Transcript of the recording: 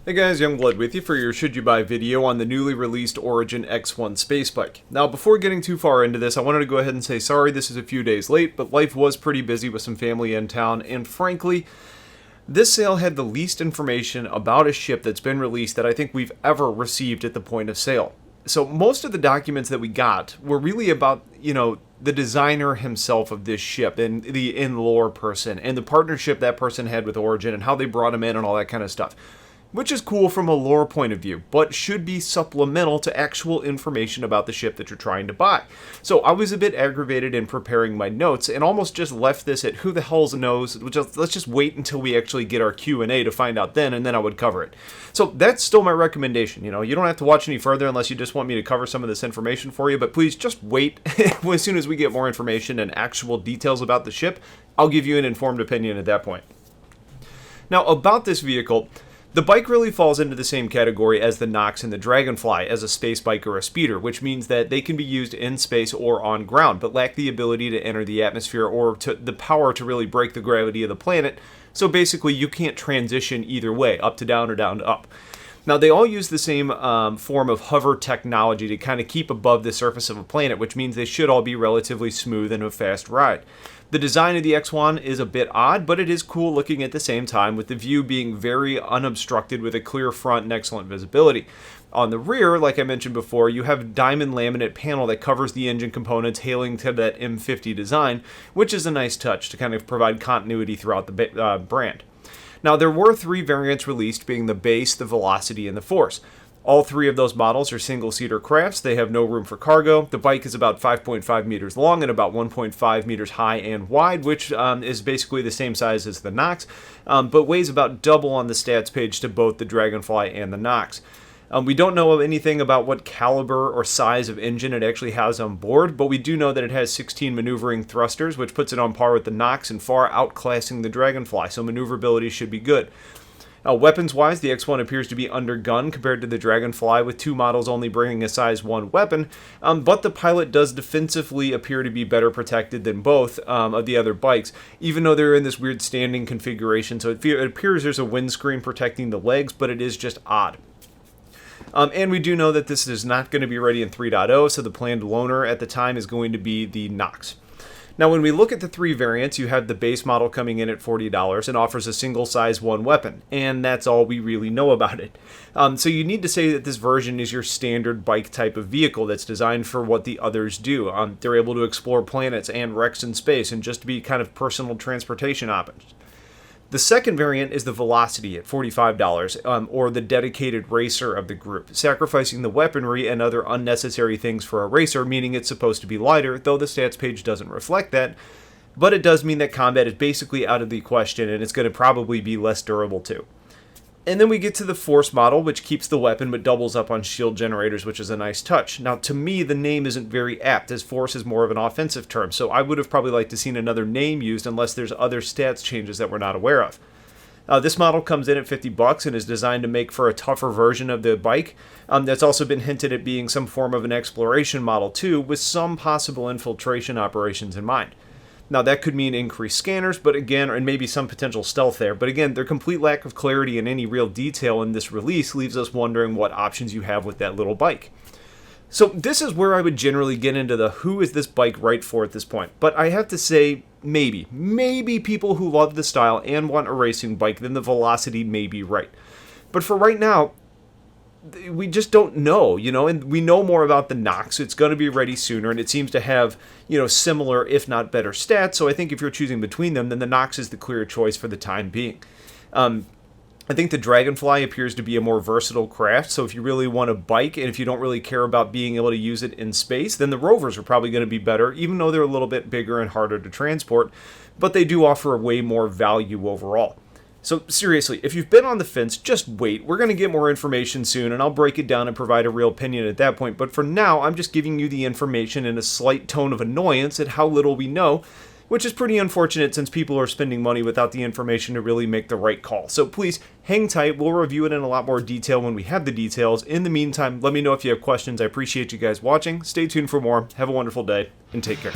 Hey guys, Youngblood with you for your Should You Buy video on the newly released Origin X1 space bike. Now, before getting too far into this, I wanted to go ahead and say sorry this is a few days late, but life was pretty busy with some family in town, and frankly, this sale had the least information about a ship that's been released that I think we've ever received at the point of sale. So most of the documents that we got were really about, the designer himself of this ship and the in-lore person and the partnership that person had with Origin and how they brought him in and all that kind of stuff. Which is cool from a lore point of view, but should be supplemental to actual information about the ship that you're trying to buy. So I was a bit aggravated in preparing my notes and almost just left this at who the hell knows, let's just wait until we actually get our Q&A to find out then, and then I would cover it. So that's still my recommendation. You don't have to watch any further unless you just want me to cover some of this information for you, but please just wait. As soon as we get more information and actual details about the ship, I'll give you an informed opinion at that point. Now, about this vehicle, the bike really falls into the same category as the Nox and the Dragonfly as a space bike or a speeder, which means that they can be used in space or on ground, but lack the ability to enter the atmosphere or the power to really break the gravity of the planet. So basically, you can't transition either way, up to down or down to up. Now, they all use the same form of hover technology to kind of keep above the surface of a planet, which means they should all be relatively smooth and a fast ride. The design of the X1 is a bit odd, but it is cool looking at the same time, with the view being very unobstructed with a clear front and excellent visibility. On the rear, like I mentioned before, you have a diamond laminate panel that covers the engine components, hailing to that M50 design, which is a nice touch to kind of provide continuity throughout the brand. Now, there were 3 variants released, being the Base, the Velocity, and the Force. All 3 of those models are single-seater crafts. They have no room for cargo. The bike is about 5.5 meters long and about 1.5 meters high and wide, which is basically the same size as the Nox, but weighs about double on the stats page to both the Dragonfly and the Nox. We don't know anything about what caliber or size of engine it actually has on board, but we do know that it has 16 maneuvering thrusters, which puts it on par with the Nox and far outclassing the Dragonfly, so maneuverability should be good. Weapons-wise, the X1 appears to be undergunned compared to the Dragonfly, with 2 models only bringing a size 1 weapon, but the pilot does defensively appear to be better protected than both of the other bikes, even though they're in this weird standing configuration, so it appears there's a windscreen protecting the legs, but it is just odd. And we do know that this is not going to be ready in 3.0, so the planned loaner at the time is going to be the Nox. Now, when we look at the 3 variants, you have the base model coming in at $40 and offers a single size 1 weapon, and that's all we really know about it. So you need to say that this version is your standard bike type of vehicle that's designed for what the others do. They're able to explore planets and wrecks in space and just be kind of personal transportation options. The second variant is the Velocity at $45, or the dedicated racer of the group, sacrificing the weaponry and other unnecessary things for a racer, meaning it's supposed to be lighter, though the stats page doesn't reflect that, but it does mean that combat is basically out of the question, and it's going to probably be less durable too. And then we get to the Force model, which keeps the weapon but doubles up on shield generators, which is a nice touch. Now, to me, the name isn't very apt, as Force is more of an offensive term, so I would have probably liked to seen another name used unless there's other stats changes that we're not aware of. This model comes in at $50 and is designed to make for a tougher version of the bike. That's also been hinted at being some form of an exploration model too, with some possible infiltration operations in mind. Now, that could mean increased scanners, but again, and maybe some potential stealth there. But again, their complete lack of clarity and any real detail in this release leaves us wondering what options you have with that little bike. So this is where I would generally get into the who is this bike right for at this point. But I have to say, maybe people who love the style and want a racing bike, then the Velocity may be right. But for right now, we just don't know, and we know more about the Nox. It's going to be ready sooner, and it seems to have, similar, if not better stats. So I think if you're choosing between them, then the Nox is the clear choice for the time being. I think the Dragonfly appears to be a more versatile craft, so if you really want a bike, and if you don't really care about being able to use it in space, then the Rovers are probably going to be better, even though they're a little bit bigger and harder to transport, but they do offer way more value overall. So seriously, if you've been on the fence, just wait. We're going to get more information soon, and I'll break it down and provide a real opinion at that point. But for now, I'm just giving you the information in a slight tone of annoyance at how little we know, which is pretty unfortunate since people are spending money without the information to really make the right call. So please, hang tight. We'll review it in a lot more detail when we have the details. In the meantime, let me know if you have questions. I appreciate you guys watching. Stay tuned for more. Have a wonderful day, and take care.